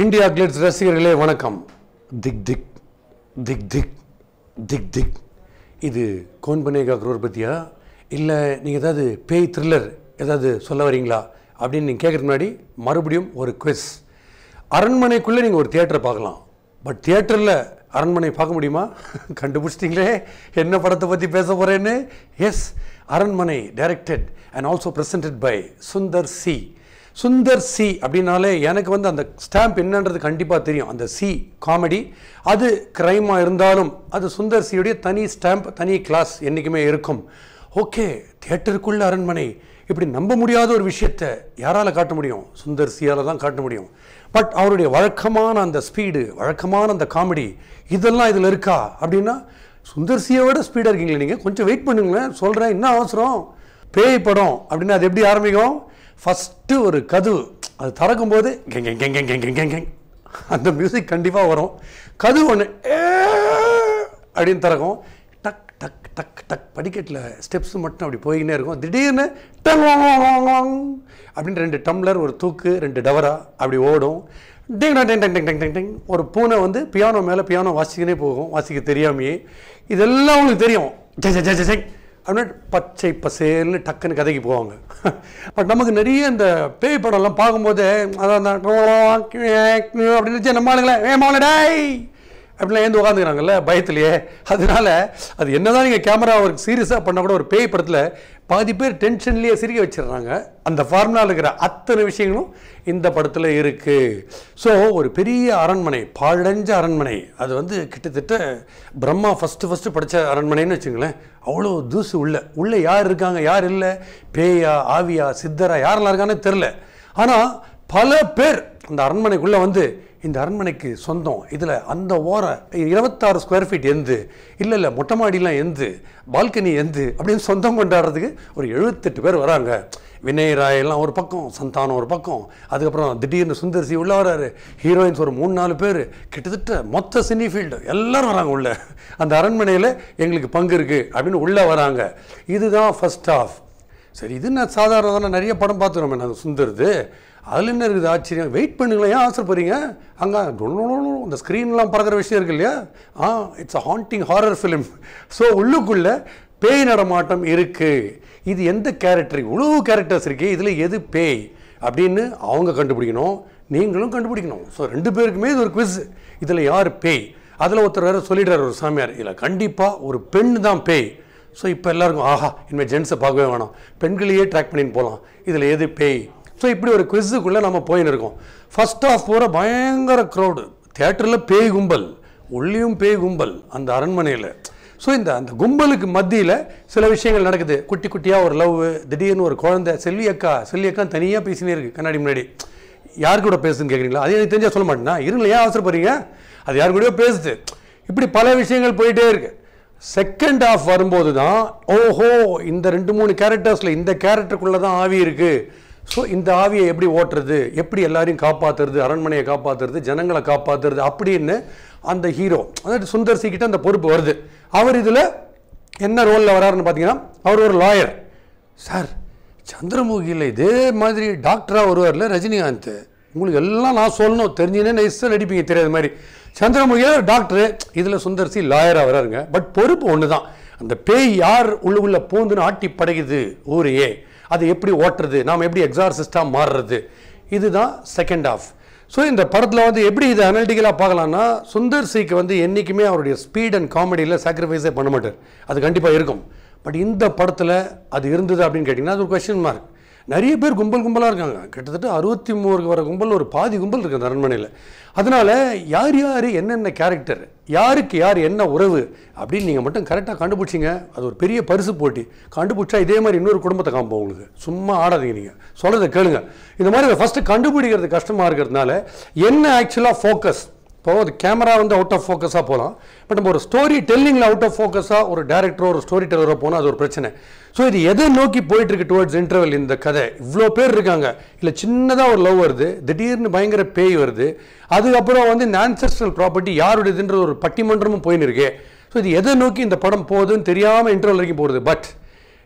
India glitz ரசிகர்களே வணக்கம். திக் திக் திக் திக் திக் திக். இது கௌன் பனேகா கரோர்பதியா இல்லை நீங்கள் ஏதாவது பேய் த்ரில்லர் ஏதாவது சொல்ல வரீங்களா அப்படின்னு நீங்கள் கேட்குறதுக்கு முன்னாடி மறுபடியும் ஒரு குவிஸ். அரண்மனைக்குள்ளே நீங்கள் ஒரு தியேட்டரை பார்க்கலாம், பட் தியேட்டரில் அரண்மனை பார்க்க முடியுமா? கண்டுபிடிச்சிட்டிங்களே என்ன படத்தை பற்றி பேச போகிறேன்னு. Yes, Aranmanai directed and also presented by Sundar C. Sundar C அப்படின்னாலே எனக்கு அந்த ஸ்டாம்ப் என்னன்றது கண்டிப்பாக தெரியும். அந்த சி காமெடி, அது க்ரைமாக இருந்தாலும் அது சுந்தர் சியுடைய தனி ஸ்டாம்ப், தனி கிளாஸ் என்றைக்குமே இருக்கும். ஓகே, தியேட்டருக்குள்ள அரண்மனை, இப்படி நம்ப முடியாத ஒரு விஷயத்தை யாரால் காட்ட முடியும்? சுந்தர் சியால் தான் காட்ட முடியும். பட் அவருடைய வழக்கமான அந்த ஸ்பீடு, வழக்கமான அந்த காமெடி, இதெல்லாம் இதில் இருக்கா அப்படின்னா சுந்தர் சியோட ஸ்பீடாக இருக்கீங்களே நீங்கள். கொஞ்சம் வெயிட் பண்ணுங்களேன், சொல்கிறேன், என்ன அவசரம். பேய் படம் அப்படின்னா அது எப்படி ஆரம்பிக்கும்? ஃபஸ்ட்டு ஒரு கதவு அது திறக்கும்போது கெங் அந்த மியூசிக் கண்டிப்பாக வரும். கதவு ஒன்று அப்படின்னு திறக்கும், டக் டக் டக் டக் படிக்கட்டில் ஸ்டெப்ஸ் மட்டும் அப்படி போய்கினே இருக்கும். திடீர்னு டங் அப்படின்னு 2 டம்ளர், ஒரு தூக்கு, 2 டவரா அப்படி ஓடும். டிங் டங் டங் டங் டங் டங். ஒரு பூனை பியானோ மேலே பியானோ வாசிக்கினே போகும், வாசிக்க தெரியாமையே. இதெல்லாம் உங்களுக்கு தெரியும். ஜெய் அப்படின்னு பச்சை பசேல்னு டக்குன்னு கதைக்கு போவாங்க. பட் நமக்கு நிறைய இந்த பேய் படம்லாம் பார்க்கும்போது அதான் அப்படின்னு நம்ம ஆளுங்களேன் அப்படிலாம் ஏந்து உட்காந்துக்கிறாங்கல்ல பயத்துலையே. அதனால அது என்னதான் நீங்கள் கேமரா ஒரு சீரியஸாக பண்ணால் கூட ஒரு பேய் படத்தில் பாதி பேர் டென்ஷன்லேயே சிரிக்க வச்சிடுறாங்க. அந்த ஃபார்முலாவில் இருக்கிற அத்தனை விஷயங்களும் இந்த படத்தில் இருக்குது. ஸோ ஒரு பெரிய அரண்மனை, பாழடைஞ்ச அரண்மனை, அது கிட்டத்தட்ட பிரம்மா ஃபஸ்ட்டு படித்த அரண்மனைன்னு வச்சுங்களேன். அவ்வளோ தூசு உள்ளே யார் இருக்காங்க, யார் இல்லை, பேயா, ஆவியா, சித்தரா, யாரெல்லாம் இருக்கான்னு தெரில. ஆனால் பல பேர் அந்த அரண்மனைக்குள்ளே இந்த அரண்மனைக்கு சொந்தம், இதில் அந்த ஓரம் 26 ஸ்கொயர் ஃபீட் எந்து, இல்லை மொட்டை மாடிலாம் எந்து, பால்கனி எந்து அப்படின்னு சொந்தம் கொண்டாடுறதுக்கு ஒரு 78 பேர் வராங்க. வினய் ராய் எல்லாம் ஒரு பக்கம், சந்தானம் ஒரு பக்கம், அதுக்கப்புறம் திடீர்னு சுந்தர் சி உள்ளே வராரு, ஹீரோயின்ஸ் ஒரு 3-4 பேர், கிட்டத்தட்ட மொத்த சினி ஃபீல்டு எல்லோரும் வராங்க உள்ள. அந்த அரண்மனையில் எங்களுக்கு பங்கு இருக்குது அப்படின்னு உள்ளே வராங்க. இதுதான் ஃபர்ஸ்ட் ஆஃப். சரி, இது நான் சாதாரண நிறைய படம் பார்த்துக்கிறோமே நாங்கள் சுந்தருது, அதில் என்ன இருக்குது ஆச்சரியம்? வெயிட் பண்ணுங்களேன், ஏன் ஆசைப்படுறீங்க? அங்கே இந்த ஸ்க்ரீன்லாம் பறக்கிற விஷயம் இருக்கு இல்லையா? It's a haunting horror film. So உள்ளுக்குள்ளே பேய் நடமாட்டம் இருக்குது. இது எந்த கேரக்டர்? இவ்வளோ கேரக்டர்ஸ் இருக்குது, இதில் எது பேய் அப்படின்னு அவங்க கண்டுபிடிக்கணும், நீங்களும் கண்டுபிடிக்கணும். ஸோ 2 பேருக்குமே இது ஒரு குவிஸ். இதில் யார் பேய்? அதில் ஒருத்தர் வேறு சொல்லிடுறாரு, ஒரு சாமியார், இல்லை கண்டிப்பாக ஒரு பெண் தான் பேய். ஸோ இப்போ எல்லாருக்கும் ஆஹா, இனிமேல் ஜென்ஸை பார்க்கவே வேணாம், பெண்களையே ட்ராக் பண்ணின்னு போகலாம், இதில் எது பேய்? ஸோ இப்படி ஒரு குவிஸுக்குள்ளே நம்ம போயின்னு இருக்கோம். ஃபர்ஸ்ட் ஆஃப் போகிற பயங்கர க்ரௌடு, தியேட்டரில் பேய் கும்பல், உள்ளேயும் பேய் கும்பல் அந்த அரண்மனையில். ஸோ அந்த கும்பலுக்கு மத்தியில் சில விஷயங்கள் நடக்குது. குட்டி குட்டியாக ஒரு லவ், திடீர்னு ஒரு குழந்தை, செல்வி அக்கா தனியாக பேசினே இருக்குது கண்ணாடி முன்னாடி. யார் கூட பேசுதுன்னு கேட்குறீங்களா? அது எனக்கு தெரிஞ்சால் சொல்ல மாட்டேன்னா, இருங்களா, ஏன் அவசரப்படுறீங்க? அது யார் கூடயோ பேசுது. இப்படி பல விஷயங்கள் போயிட்டே இருக்குது. செகண்ட் ஆஃப் வரும்போது தான் ஓஹோ, இந்த 2-3 கேரக்டர்ஸில் இந்த கேரக்டருக்குள்ளே தான் ஆவி இருக்குது. ஸோ இந்த ஆவியை எப்படி ஓட்டுறது, எப்படி எல்லாரையும் காப்பாற்றுறது, அரண்மனையை காப்பாற்றுறது, ஜனங்களை காப்பாற்றுறது அப்படின்னு அந்த ஹீரோ, அதாவது சுந்தர் சி கிட்ட அந்த பொறுப்பு வருது. அவர் இதில் என்ன ரோலில் வராருன்னு பார்த்தீங்கன்னா, அவர் ஒரு லாயர். சார், சந்திரமுகியில் இதே மாதிரி டாக்டராக வருவார்ல ரஜினிகாந்த், உங்களுக்கு எல்லாம் நான் சொல்லணும், தெரிஞ்சுனே நைஸாக நடிப்பீங்க, தெரியாத மாதிரி. சந்திரமுகியில் டாக்டரு, இதில் சுந்தர் சி லாயராக வராருங்க. பட் பொறுப்பு ஒன்று தான். அந்த பேய் யார் உள்ளுக்குள்ளே பூந்துன்னு ஆட்டி படைக்குது ஊரையே, அது எப்படி ஓட்டுறது, நாம் எப்படி எக்ஸார்சிஸ்டாக மாறுறது, இதுதான் செகண்ட் ஆஃப். ஸோ இந்த படத்தில் எப்படி இதை அனலிட்டிக்கலாக பார்க்கலான்னா, சுந்தர் சிக்கு என்றைக்குமே அவருடைய ஸ்பீட் அண்ட் காமெடியில் சாக்ரிஃபைஸே பண்ண மாட்டார், அது கண்டிப்பாக இருக்கும். பட் இந்த படத்தில் அது இருந்தது அப்படின்னு கேட்டிங்கன்னா அது ஒரு கொஸ்டின் மார்க். நிறைய பேர் கும்பலாக இருக்காங்க, கிட்டத்தட்ட 63 வர கும்பல், ஒரு பாதி கும்பல் இருக்குது அந்த அரண்மனையில். அதனால் யார் என்னென்ன கேரக்டர், யாருக்கு யார் என்ன உறவு அப்படின்னு நீங்கள் மட்டும் கரெக்டாக கண்டுபிடிச்சிங்க, அது ஒரு பெரிய பரிசு போட்டி. கண்டுபிடிச்சா இதே மாதிரி இன்னொரு குடும்பத்தை காமிப்போம் உங்களுக்கு. சும்மா ஆடாதீங்க, நீங்கள் சொல்கிறத கேளுங்க. இந்த மாதிரி ஃபஸ்ட்டு கண்டுபிடிக்கிறது கஷ்டமாக இருக்கிறதுனால என்ன ஆக்சுவலாக ஃபோக்கஸ், இப்போ அது கேமரா அவுட் ஆஃப் ஃபோக்கஸாக போகலாம், பட் நம்ம ஒரு ஸ்டோரி டெல்லிங்கில் அவுட் ஆஃப் ஃபோக்கஸாக ஒரு டேரக்டரோ ஒரு ஸ்டோரி டெல்லரோ போனால் அது ஒரு பிரச்சனை. ஸோ இது எதை நோக்கி போயிட்டுருக்கு டுவர்ட்ஸ் இன்டர்வல் இந்த கதை? இவ்வளோ பேர் இருக்காங்க, இல்லை சின்னதாக ஒரு லவ் வருது, திடீர்னு பயங்கர பேய் வருது, அதுக்கப்புறம் இந்த ஆன்செஸ்ட்ரல் ப்ராப்பர்ட்டி யாருடையதுன்ற ஒரு பட்டிமன்றமும் போயின்னு இருக்கு. ஸோ இது எதை நோக்கி இந்த படம் போகுதுன்னு தெரியாமல் இன்டர்வல் வரைக்கும் போகிறது. பட்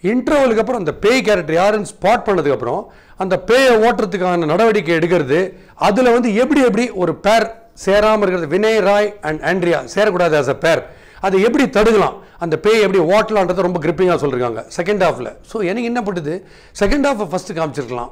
இன்டர்வலுக்கு அப்புறம் அந்த பேய் கேரக்டர் யாருன்னு ஸ்பாட் பண்ணதுக்கப்புறம் அந்த பேயை ஓட்டுறதுக்கான நடவடிக்கை எடுக்கிறது, அதில் வந்து எப்படி ஒரு பேர் சேராமல் இருக்கிறது, வினய் ராய் அண்ட் ஆண்ட்ரியா சேரக்கூடாது ஆஸ் அ பேர், அதை எப்படி தடுக்கலாம், அந்த பேய் எப்படி ஓட்டலான்றதை ரொம்ப கிரிப்பிங்காக சொல்லியிருக்காங்க செகண்ட் ஹாஃபில். ஸோ எனக்கு என்ன பண்ணுது, செகண்ட் ஹாஃபை ஃபஸ்ட்டு காமிச்சிருக்கலாம்,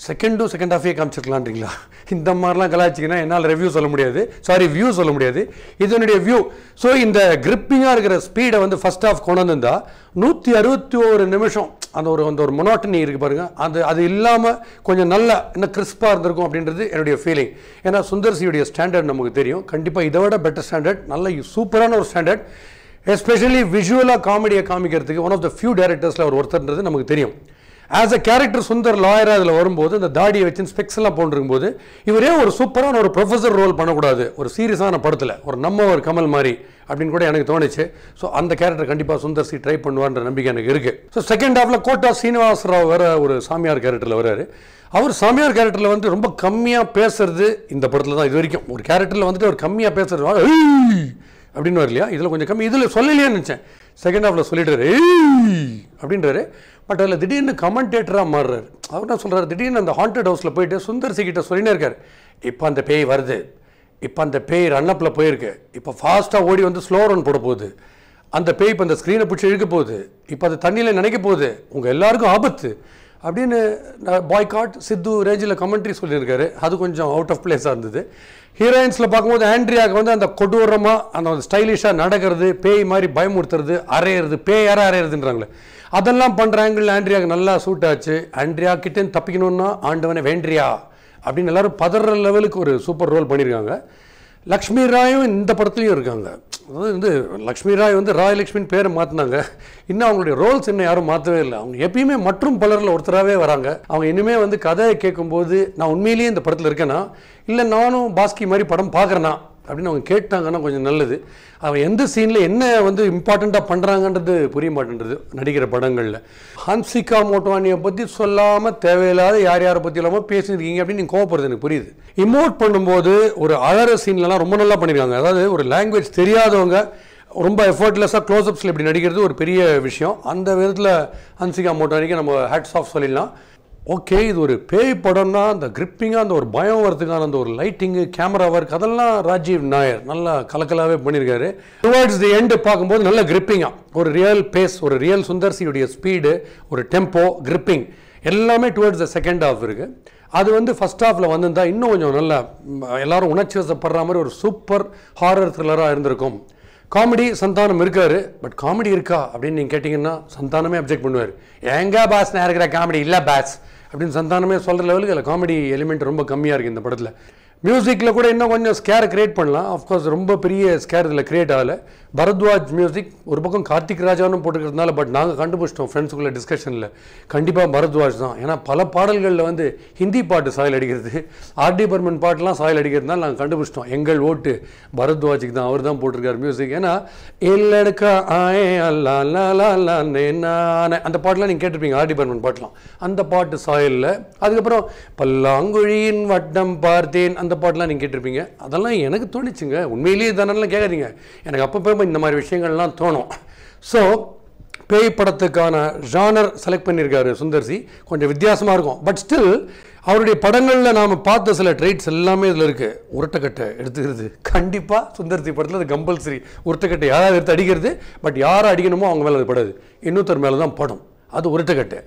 செகண்ட் ஹாஃபே காமிச்சிருக்கலான்றீங்களா? இந்த மாதிரிலாம் கலாய்ச்சிங்கன்னா என்னால் வியூ சொல்ல முடியாது, இதனுடைய வியூ. ஸோ இந்த கிரிப்பிங்காக இருக்கிற ஸ்பீடை வந்து ஃபஸ்ட் ஹாஃப் கொண்டு வந்திருந்தா 161 நிமிஷம் அந்த ஒரு மொனாட்டனி இருக்குது பாருங்கள், அது இல்லாமல் கொஞ்சம் நல்லா இன்னும் கிறிஸ்பாக இருந்திருக்கும் அப்படின்றது என்னுடைய ஃபீலிங். ஏன்னா சுந்தர் சியுடைய ஸ்டாண்டர்ட் நமக்கு தெரியும், கண்டிப்பாக இதை விட பெட்டர் ஸ்டாண்டர்ட், நல்ல சூப்பரான ஒரு ஸ்டாண்டர்ட், எஸ்பெஷலி விஷுவலாக காமெடியை காமிக்கிறதுக்கு ஒன் ஆஃப் த ஃபியூ டேரக்டர்ஸில் அவர் ஒருத்தர்ன்றது நமக்கு தெரியும். ஆஸ் அ கேரக்டர் சுந்தர் லாயராக அதில் வரும்போது இந்த தாடியை வச்சு ஸ்பெக்ஸ் எல்லாம் போட்டுருக்கும்போது இவரே ஒரு சூப்பரான ஒரு ப்ரொஃபஸர் ரோல் பண்ணக்கூடாது ஒரு சீரியஸான படத்தில், ஒரு கமல் மாதிரி அப்படின்னு கூட எனக்கு தோணுச்சு. ஸோ அந்த கேரக்டர் கண்டிப்பாக சுந்தர் சி ட்ரை பண்ணுவான்ற நம்பிக்கை எனக்கு இருக்குது. ஸோ செகண்ட் ஹாஃபில் கோட்டா சீனிவாசராவ் வேற ஒரு சாமியார் கேரக்டரில் வர்றாரு. அவர் சாமியார் கேரக்டரில் வந்து ரொம்ப கம்மியாக பேசுறது இந்த படத்தில் தான் இது வரைக்கும். ஒரு கேரக்டரில் வந்துட்டு அவர் கம்மியாக பேசுறது அப்படின்னு வரலையா, இதில் கொஞ்சம் கம்மி, இதில் சொல்லலையான்னு நினச்சேன். செகண்ட் ஹாஃபில் சொல்லிட்டாரு அப்படின்றாரு. பட் அதில் திடீர்னு கமெண்டேட்டராக மாறுறாரு. அவர் என்ன சொல்கிறார், திடீர்னு அந்த ஹாண்டட் ஹவுஸில் போயிட்டு சுந்தர் சி கிட்ட சொல்லினே இருக்கார், இப்போ அந்த பேய் வருது, இப்போ அந்த பேய் ரன்னப்பில் போயிருக்கு, இப்போ ஃபாஸ்ட்டாக ஓடி வந்து ஸ்லோ ரன் போட போகுது, அந்த பேய் இப்போ அந்த ஸ்க்ரீனை பிடிச்சி இழுக்க போகுது, இப்போ அது தண்ணியில் நினைக்க போகுது, உங்கள் எல்லாருக்கும் ஆபத்து அப்படின்னு பாய்காட் சித்து ரேஞ்சில் கமெண்ட்ரி சொல்லியிருக்காரு. அது கொஞ்சம் அவுட் ஆஃப் பிளேஸாக இருந்தது. ஹீரோயின்ஸில் பார்க்கும்போது ஆண்ட்ரியாவுக்கு வந்து அந்த கொடூரமாக அந்த ஸ்டைலிஷாக நடக்கிறது, பேய் மாதிரி பயமுறுத்துறது, அரையிறது, பேய் யாராக அரையிறதுன்றாங்களே, அதெல்லாம் பண்ணுற ஆங்கிள் ஆண்ட்ரியாவுக்கு நல்லா சூட் ஆச்சு. ஆண்ட்ரியா கிட்டேன்னு தப்பிக்கணும்னா ஆண்டவனை வேண்ட்ரியா அப்படின்னு எல்லாரும் பதற லெவலுக்கு ஒரு சூப்பர் ரோல் பண்ணியிருக்காங்க. லக்ஷ்மி ராயும் இந்த படத்துலையும் இருக்காங்க. அதாவது வந்து லக்ஷ்மி ராய் வந்து ராயலக்ஷ்மின்னு பேரை மாற்றினாங்க, இன்னும் அவங்களுடைய ரோல்ஸ் இன்னும் யாரும் மாற்றவே இல்லை. அவங்க எப்பயுமே மற்றும் பலரில் ஒருத்தராகவே வராங்க. அவங்க இனிமேல் வந்து கதையை கேட்கும்போது நான் உண்மையிலேயே இந்த படத்தில் இருக்கேனா இல்லை நானும் பாஸ்கி மாதிரி படம் பார்க்குறேன்னா அப்படின்னு அவங்க கேட்டாங்கன்னா கொஞ்சம் நல்லது. அவன் எந்த சீனில் என்ன வந்து இம்பார்ட்டண்ட்டாக பண்ணுறாங்கன்றது புரிய மாட்டேன்றது நடிக்கிற படங்களில். ஹன்சிகா மோட்வானியை பற்றி சொல்லாமல் தேவையில்லாத யாரை பற்றி இல்லாமல் பேசியிருக்கீங்க அப்படின்னு நீங்கள் கோவப்படுறது எனக்கு புரியுது. இமோட் பண்ணும்போது ஒரு அழற சீன்லலாம் ரொம்ப நல்லா பண்ணியிருக்காங்க. அதாவது ஒரு லாங்குவேஜ் தெரியாதவங்க ரொம்ப எஃபர்ட்லெஸ்ஸாக க்ளோஸ்அப்ஸில் இப்படி நடிக்கிறது ஒரு பெரிய விஷயம். அந்த விதத்தில் ஹன்சிகா மோட்வானிக்கு நம்ம ஹேட்ஸ் ஆஃப் சொல்லிடலாம். ஓகே, இது ஒரு பேய் படம்னா அந்த கிரிப்பிங்காக அந்த ஒரு பயம் வரதுக்கான அந்த ஒரு லைட்டிங்கு, கேமரா ஒர்க், அதெல்லாம் ராஜீவ் நாயர் நல்லா கலக்கலாகவே பண்ணியிருக்காரு. டுவர்ட்ஸ் தி எண்டு பார்க்கும்போது நல்ல கிரிப்பிங்காக ஒரு ரியல் பேஸ், ஒரு ரியல் சுந்தர்சியுடைய ஸ்பீடு, ஒரு டெம்போ, கிரிப்பிங் எல்லாமே டுவர்ட்ஸ் த செகண்ட் ஹாஃப் இருக்குது. அது வந்து ஃபஸ்ட் ஹாஃபில் வந்திருந்தால் இன்னும் கொஞ்சம் நல்லா எல்லாரும் உணர்ச்சி வசப்படுற மாதிரி ஒரு சூப்பர் ஹாரர் த்ரில்லராக இருந்திருக்கும். காமெடி சந்தானம் இருக்காரு, பட் காமெடி இருக்கா அப்படின்னு நீங்கள் கேட்டிங்கன்னா சந்தானமே அப்ஜெக்ட் பண்ணுவார். எங்கே பாஸ் நான் இருக்கிற காமெடி இல்லை பாஸ் அப்படின்னு சந்தானமே சொல்கிற லெவலுக்கு அதில் காமெடி எலிமெண்ட் ரொம்ப கம்மியாக இருக்குது இந்த படத்தில். மியூசிக்கில் கூட இன்னும் கொஞ்சம் ஸ்கேரை கிரியேட் பண்ணலாம். ஆஃப்கோர்ஸ் ரொம்ப பெரிய ஸ்கேர் இதில் கிரியேட் ஆகலை. பரத்வாஜ் மியூசிக் ஒரு பக்கம் கார்த்திக் ராஜான்னு போட்டுக்கிறதுனால, பட் நாங்கள் கண்டுபிடிச்சிட்டோம் ஃப்ரெண்ட்ஸுக்குள்ளே டிஸ்கஷனில் கண்டிப்பாக பரத்வாஜ் தான். ஏன்னா பல பாடல்களில் வந்து ஹிந்தி பாட்டு சாயல் அடிக்கிறது, ஆர்டி பர்மன் பாட்டெலாம் சாயல் அடிக்கிறதுனால நாங்கள் கண்டுபிடிச்சிட்டோம் எங்கள் ஓட்டு பரத்வாஜுக்கு தான், அவர் தான் போட்டிருக்காரு மியூசிக். ஏன்னா எல்லடுக்கா ஆயே அல்லா லா நானே அந்த பாட்டெலாம் நீங்கள் கேட்டிருப்பீங்க, ஆர்டி பர்மன் பாட்டெலாம், அந்த பாட்டு சாயலில். அதுக்கப்புறம் பல்லாங்குழியின் வட்டம் பார்த்தேன் அந்த பாட்டெலாம் நீங்கள் கேட்டிருப்பீங்க. அதெல்லாம் எனக்கு தோணிச்சுங்க, உண்மையிலேயே தானெல்லாம் கேட்காதீங்க, எனக்கு அப்பப்போ இந்த மாதிரி விஷயங்கள்லாம் தோணும். ஸோ பேய் படத்துக்கான ஜானர் செலக்ட் பண்ணியிருக்காரு சுந்தர்சி, கொஞ்சம் வித்தியாசமாக இருக்கும். பட் ஸ்டில் அவருடைய படங்களில் நாம் பார்த்த சில ட்ரைட்ஸ் எல்லாமே இதில் இருக்குது. உருட்டைக்கட்டை எடுத்துக்கிறது கண்டிப்பாக சுந்தர்சி படத்தில் அது கம்பல்சரி. உருட்டைக்கட்டை யாராவது எடுத்து அடிக்கிறது, பட் யாரை அடிக்கணுமோ அவங்க மேலே அது படாது, இன்னொருத்தர் மேலே தான் படும். அது உருட்டைக்கட்டை.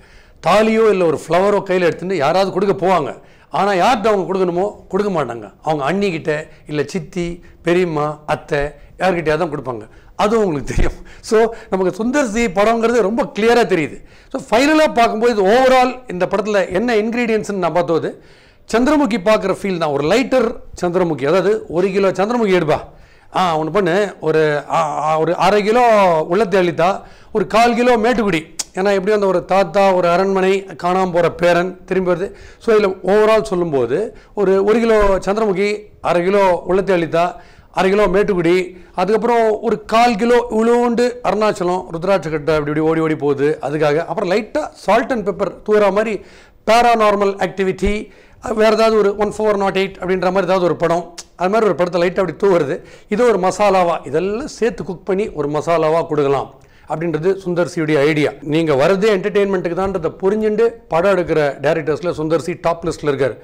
தாலியோ இல்லை ஒரு ஃப்ளவரோ கையில் எடுத்துட்டு யாராவது கொடுக்க போவாங்க, ஆனால் யார்கிட்ட அவங்க கொடுக்கணுமோ கொடுக்க மாட்டாங்க. அவங்க அண்ணிக்கிட்ட இல்லை சித்தி பெரியம்மா அத்தை யார்கிட்டயாவது தான் கொடுப்பாங்க. அதுவும் உங்களுக்கு தெரியும். ஸோ நமக்கு சுந்தர்சி படங்கிறது ரொம்ப கிளியராக தெரியுது. ஸோ ஃபைனலாக பார்க்கும்போது இது ஓவரால் இந்த படத்தில் என்ன இன்க்ரீடியன்ட்ஸ்ன்னு நான் பார்த்தோது சந்திரமுகி பார்க்குற ஃபீல் தான். ஒரு லைட்டர் சந்திரமுகி, அதாவது 1 கிலோ சந்திரமுகி எடுப்பா, ஒன்று பண்ணு, ஒரு 1/2 கிலோ உள்ளத்தேளித்தா, ஒரு 1/4 கிலோ மேட்டுக்குடி, ஏன்னா எப்படியும் அந்த ஒரு தாத்தா, ஒரு அரண்மனை, காணாமல் போகிற பேரன் திரும்பி வருது. ஸோ இதில் ஓவரால் சொல்லும்போது ஒரு 1 கிலோ சந்திரமுகி, 1/2 கிலோ உள்ளத்தேளித்தா, 1/2 கிலோ மேட்டுக்குடி, அதுக்கப்புறம் ஒரு 1/4 கிலோ இவ்வளோண்டு அருணாச்சலம் ருத்ராட்ச கட்டை அப்படி ஓடி ஓடி போகுது அதுக்காக. அப்புறம் லைட்டாக சால்ட் அண்ட் பெப்பர் தூர மாதிரி பேராநார்மல் ஆக்டிவிட்டி, வேறு ஏதாவது ஒரு 1408 அப்படின்ற மாதிரி ஏதாவது ஒரு படம், அது மாதிரி ஒரு படத்தை லைட்டாக அப்படி தூவுறது. இது ஒரு மசாலாவாக இதெல்லாம் சேர்த்து குக் பண்ணி ஒரு மசாலாவாக கொடுக்கலாம் அப்படின்றது சுந்தர்சியுடைய ஐடியா. நீங்கள் வரதே என்டர்டெயின்மெண்ட்டுக்கு தான்றதை புரிஞ்சுட்டு படம் எடுக்கிற டேரக்டர்ஸில் சுந்தர்சி டாப் லிஸ்ட்டில் இருக்கார்.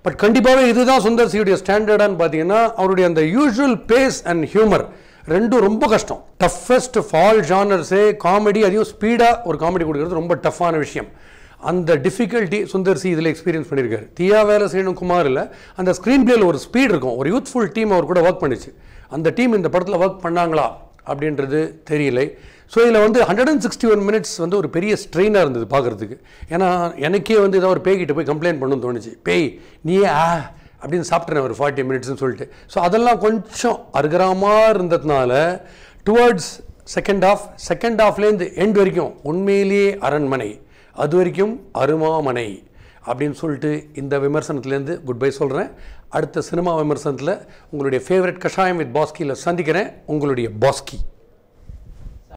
பட் கண்டிப்பாகவே இதுதான் சுந்தர் சியுடைய ஸ்டாண்டர்டான்னு பார்த்தீங்கன்னா அவருடைய அந்த யூஷுவல் பேஸ் அண்ட் ஹியூமர் ரெண்டும் ரொம்ப கஷ்டம். டஃபஸ்ட் ஆஃப் ஆல் ஜானர்ஸே காமெடி, அதையும் ஸ்பீடாக ஒரு காமெடி கொடுக்கறது ரொம்ப டஃப்பான விஷயம். அந்த டிஃபிகல்ட்டி சுந்தர் சி இதில் எக்ஸ்பீரியன்ஸ் பண்ணியிருக்காரு. தியா வேலை செய்யணும் குமார் இல்லை, அந்த ஸ்க்ரீன் பிளேயில் ஒரு ஸ்பீட் இருக்கும். ஒரு யூத்ஃபுல் டீம் அவர் கூட ஒர்க் பண்ணிச்சு. அந்த டீம் இந்த படத்தில் ஒர்க் பண்ணாங்களா அப்படின்றது தெரியலை. ஸோ இதில் வந்து 161 மினிட்ஸ் வந்து ஒரு பெரிய ஸ்ட்ரெயினாக இருந்தது பார்க்குறதுக்கு. ஏன்னா எனக்கே வந்து ஏதாவது ஒரு பேய்கிட்ட போய் கம்ப்ளைண்ட் பண்ணணும்னு தோணுச்சு. பேய் நீயே அப்படின்னு சாப்பிட்றேன் ஒரு 40 மினிட்ஸ்னு சொல்லிட்டு. ஸோ அதெல்லாம் கொஞ்சம் அருகராமாக இருந்ததுனால டுவர்ட்ஸ் செகண்ட் ஹாஃப்லேருந்து எண்ட் வரைக்கும் உண்மையிலேயே அரண்மனை, அது வரைக்கும் அருமாமனை அப்படின்னு சொல்லிட்டு இந்த விமர்சனத்துலேருந்து குட் பை சொல்கிறேன். அடுத்த சினிமா விமர்சனத்தில் உங்களுடைய ஃபேவரட் கஷாயம் வித் பாஸ்கியில் சந்திக்கிறேன். உங்களுடைய பாஸ்கி.